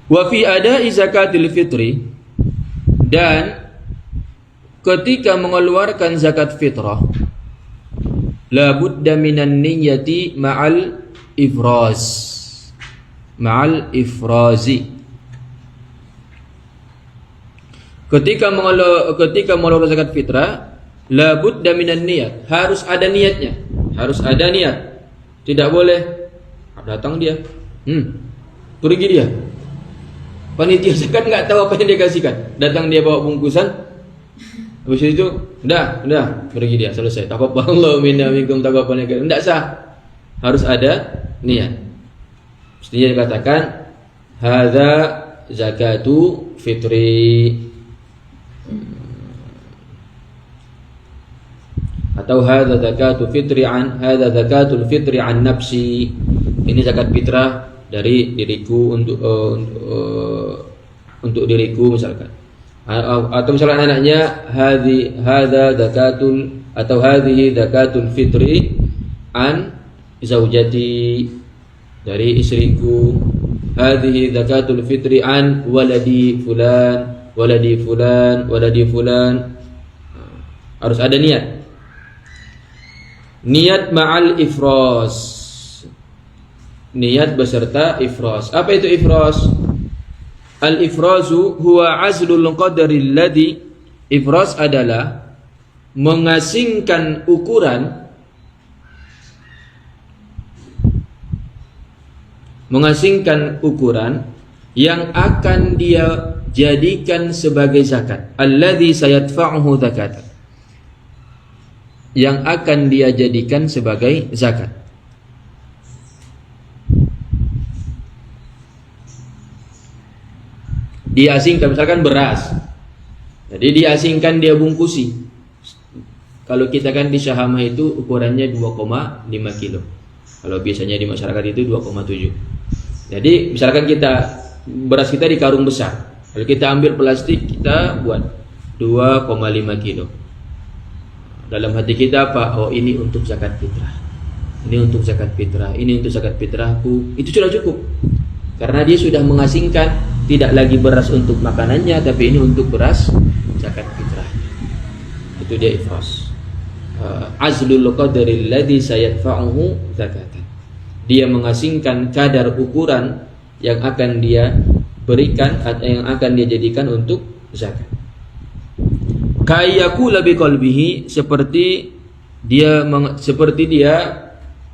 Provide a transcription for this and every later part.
Wa fi ada'i zakatil fitri, dan ketika mengeluarkan zakat fitrah, la budda minan niyyati ma'al ifrazi. Ketika mengeluarkan zakat fitrah, la budda minan niyat, harus ada niatnya, harus ada niat. Tidak boleh datang dia, pergi dia. Panitia zakat nggak tahu apa yang dia kasihkan. Datang dia bawa bungkusan, habis itu, udah, pergi dia, selesai. Taqabbalallahu minna minkum taqabbalan karim. Tidak sah. Harus ada niat. Mestinya dikatakan hadza zakatu fitri, atau hadza zakatul fitri an nafsi. Ini zakat fitrah dari diriku untuk diriku misalkan. Atau misalkan anaknya hadza zakatul atau hadhihi zakatul fitri an zaujati, dari istriku. Hadhihi zakatul fitri an waladi fulan. Harus ada niat. Niat ma'al ifras, niat beserta ifras. Apa itu ifras? Al-ifrazu huwa azlul qadari alladhi, ifras adalah mengasingkan ukuran, yang akan dia jadikan sebagai zakat. Alladhi sayadfa'uhu zakatan, yang akan dia jadikan sebagai zakat. Diasingkan, misalkan beras, jadi diasingkan, dia bungkusi. Kalau kita kan di Syahamah itu ukurannya 2,5 kilo. Kalau biasanya di masyarakat itu 2,7. Jadi misalkan beras kita di karung besar, kalau kita ambil plastik, kita buat 2,5 kilo. Dalam hati kita apa? Oh, ini untuk zakat fitrah, ini untuk zakat fitrah, ini untuk zakat fitrahku. Itu sudah cukup, karena dia sudah mengasingkan, tidak lagi beras untuk makanannya, tapi ini untuk beras zakat fitrah. Itu dia ifras. Azlul qadri alladhi sayadfa'uhu zakatan. Dia mengasingkan kadar ukuran yang akan dia berikan atau yang akan dia jadikan untuk zakat. Kayakula biqalbihi, seperti dia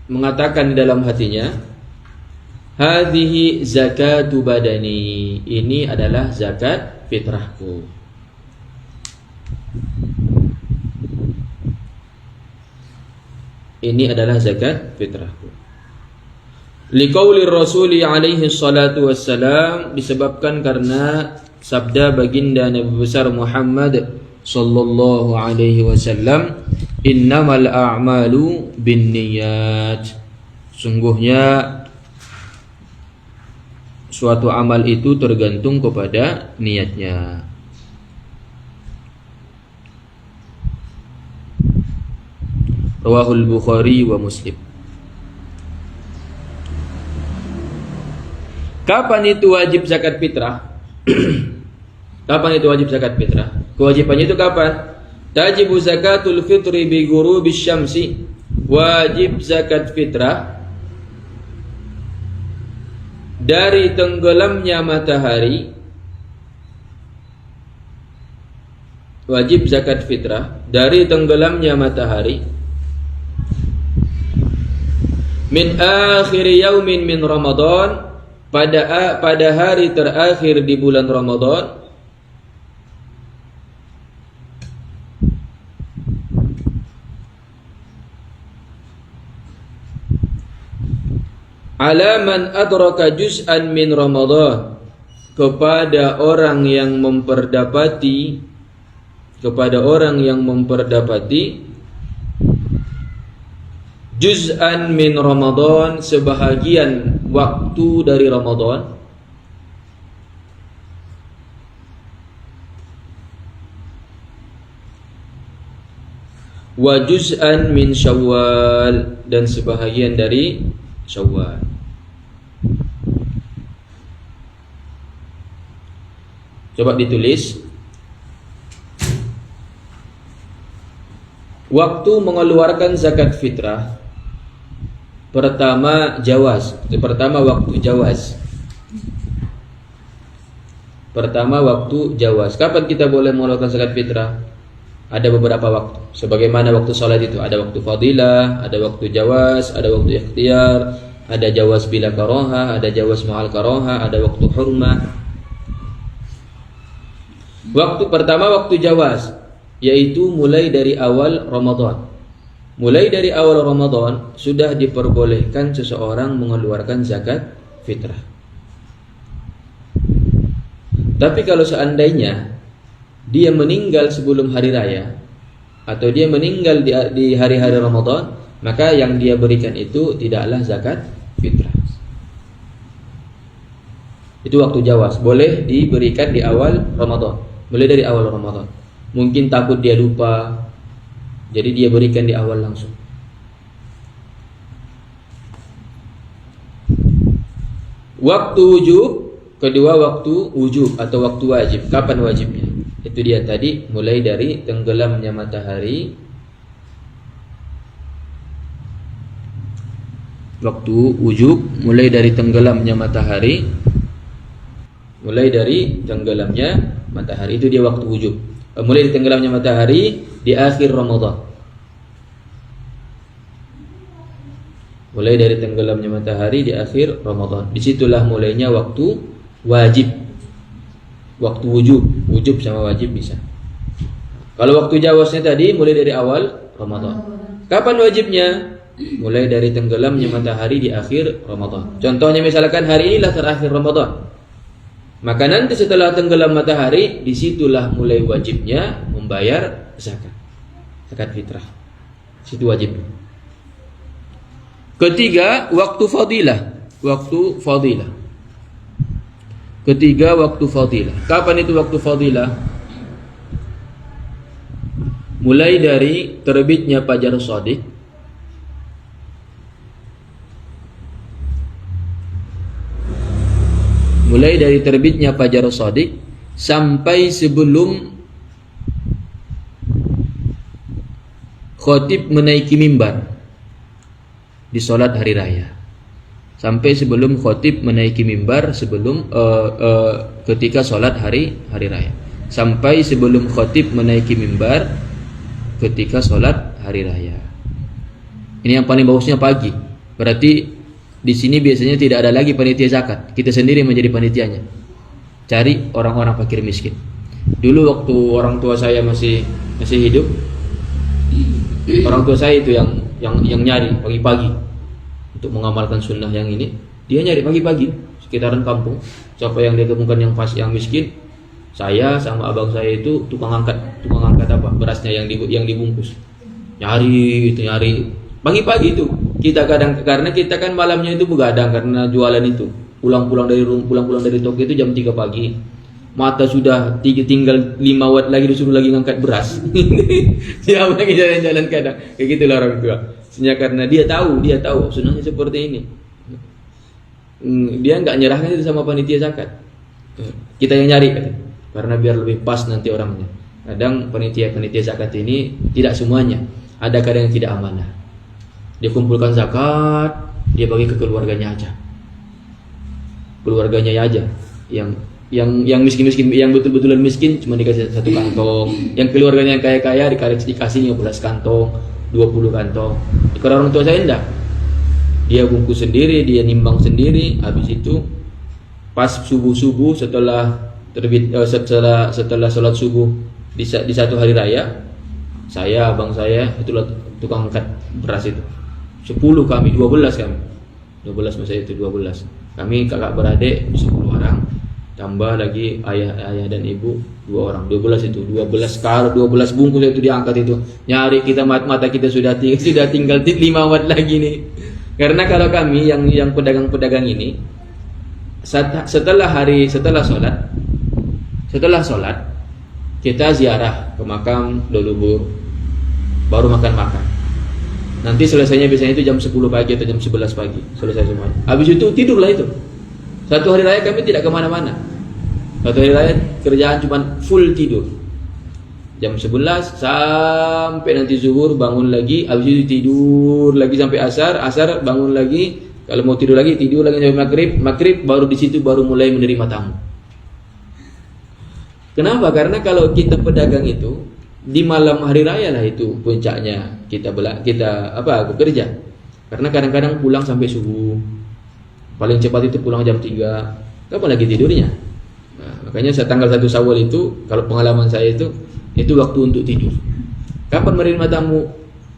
mengatakan di dalam hatinya, hadhihi zakatu badani, ini adalah zakat fitrahku. Ini adalah zakat fitrahku. Liqauli Rasuli alaihi salatu wassalam, disebabkan karena sabda baginda Nabi besar Muhammad sallallahu alaihi wasallam, innamal a'malu binniyat, sungguhnya suatu amal itu tergantung kepada niatnya. Rawahul Bukhari wa Muslim. Kapan itu wajib zakat fitrah? Kapan itu wajib zakat fitrah? Kewajibannya itu kapan? Tajibu zakatul fitri bi ghurubis syamsi. Wajib zakat fitrah dari tenggelamnya matahari. Wajib zakat fitrah dari tenggelamnya matahari. Min akhir yaumin min Ramadan, pada hari terakhir di bulan Ramadan. Ala man adraka juz'an min Ramadan, kepada orang yang memperdapati juz'an min Ramadan, sebahagian waktu dari Ramadan. Wa juz'an min Syawal, dan sebahagian dari Syawal. Coba ditulis. Waktu mengeluarkan zakat fitrah, pertama jawaz. Pertama waktu jawaz. Pertama waktu jawaz. Kapan kita boleh mengeluarkan zakat fitrah? Ada beberapa waktu. Sebagaimana waktu salat itu ada waktu fadilah, ada waktu jawaz, ada waktu ikhtiyar, ada jawaz bila karoha, ada jawaz ma'al karoha, ada waktu hurmah. Waktu pertama waktu jawaz, yaitu mulai dari awal Ramadan. Mulai dari awal Ramadan sudah diperbolehkan seseorang mengeluarkan zakat fitrah. Tapi kalau seandainya dia meninggal sebelum hari raya atau dia meninggal di hari-hari Ramadan, maka yang dia berikan itu tidaklah zakat fitrah. Itu waktu jawaz, boleh diberikan di awal Ramadan, mulai dari awal Ramadan. Mungkin takut dia lupa, jadi dia berikan di awal langsung. Waktu wujub, kedua waktu wujub atau waktu wajib. Kapan wajibnya? Itu dia tadi, mulai dari tenggelamnya matahari. Waktu wujub mulai dari tenggelamnya matahari. Mulai dari tenggelamnya matahari, itu dia waktu wujub. Mulai dari tenggelamnya matahari di akhir Ramadan. Mulai dari tenggelamnya matahari di akhir Ramadan. Disitulah mulainya waktu wajib. Waktu wujub sama wajib bisa. Kalau waktu jawaznya tadi mulai dari awal Ramadan. Kapan wajibnya? Mulai dari tenggelamnya matahari di akhir Ramadan. Contohnya misalkan hari inilah terakhir Ramadan. Maka nanti setelah tenggelam matahari, disitulah mulai wajibnya membayar zakat. Zakat fitrah. Situ wajibnya. Ketiga, waktu fadilah. Waktu fadilah. Ketiga, waktu fadilah. Kapan itu waktu fadilah? Mulai dari terbitnya fajar shadiq mulai dari terbitnya fajar shadiq sampai sebelum khatib menaiki mimbar di salat hari raya. Sampai sebelum khatib menaiki mimbar sebelum ketika salat hari raya. Sampai sebelum khatib menaiki mimbar ketika salat hari raya. Ini yang paling bagusnya pagi. Berarti di sini biasanya tidak ada lagi panitia zakat. Kita sendiri menjadi panitianya. Cari orang-orang fakir miskin. Dulu waktu orang tua saya masih hidup, orang tua saya itu yang nyari pagi-pagi untuk mengamalkan sunnah yang ini. Dia nyari pagi-pagi sekitaran kampung. Siapa yang dia temukan yang miskin, saya sama abang saya itu tukang angkat apa berasnya yang dibungkus. Nyari pagi-pagi itu. Kita karena kita kan malamnya itu begadang karena jualan itu. Pulang-pulang dari toko itu jam 3 pagi. Mata sudah tinggal 5 watt lagi, disuruh lagi ngangkat beras. Siapa lagi jalan-jalan kadang. Kayak gitulah orang tua. Sebenarnya karena dia tahu sunnahnya seperti ini. Dia enggak nyerahkan itu sama panitia zakat. Kita yang nyari karena biar lebih pas nanti orangnya. Kadang panitia zakat ini tidak semuanya. Ada kadang yang tidak amanah. Dia kumpulkan zakat, dia bagi ke keluarganya aja. Keluarganya aja yang miskin-miskin, yang betul-betulan miskin cuma dikasih 1 kantong. Yang keluarganya yang kaya-kaya dikasih 15 kantong, 20 kantong. Kalau orang tua saya enggak. Dia bungkus sendiri, dia nimbang sendiri. Habis itu pas subuh setelah terbit setelah sholat subuh di satu hari raya, abang saya itulah tukang angkat beras itu. 10 kami, 12 kami. 12 masa itu 12. Kami kakak beradik 10 orang. Tambah lagi ayah dan ibu 2 orang. 12 itu. 12 karung, 12 bungkus itu diangkat itu. Nyari kita mata kita sudah tinggal 5 watt lagi nih. Karena kalau kami yang pedagang-pedagang ini setelah sholat kita ziarah ke makam leluhur, baru makan. Nanti selesainya biasanya itu jam 10 pagi atau jam 11 pagi. Selesai semuanya. Habis itu tidurlah itu. Satu hari raya kami tidak kemana-mana. Satu hari raya kerjaan cuma full tidur. Jam 11 sampai nanti zuhur bangun lagi. Habis itu tidur lagi sampai asar. Asar bangun lagi. Kalau mau tidur lagi sampai maghrib. Maghrib baru di situ baru mulai menerima tamu. Kenapa? Karena kalau kita pedagang itu di malam hari raya lah itu puncaknya kita bekerja. Karena kadang-kadang pulang sampai subuh. Paling cepat itu pulang jam 3. Kapan lagi tidurnya? Nah, makanya tanggal 1 Syawal itu kalau pengalaman saya itu waktu untuk tidur. Kapan menerima tamu?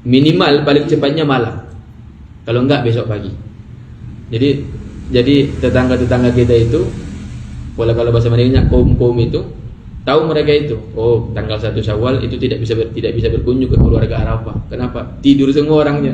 Minimal paling cepatnya malam. Kalau enggak besok pagi. Jadi tetangga-tetangga kita itu kalau bahasa Madinahnya kaum-kaum itu tahu mereka itu, oh tanggal 1 Syawal itu tidak bisa berkunjung ke keluarga Arafah. Kenapa? Tidur semua orangnya.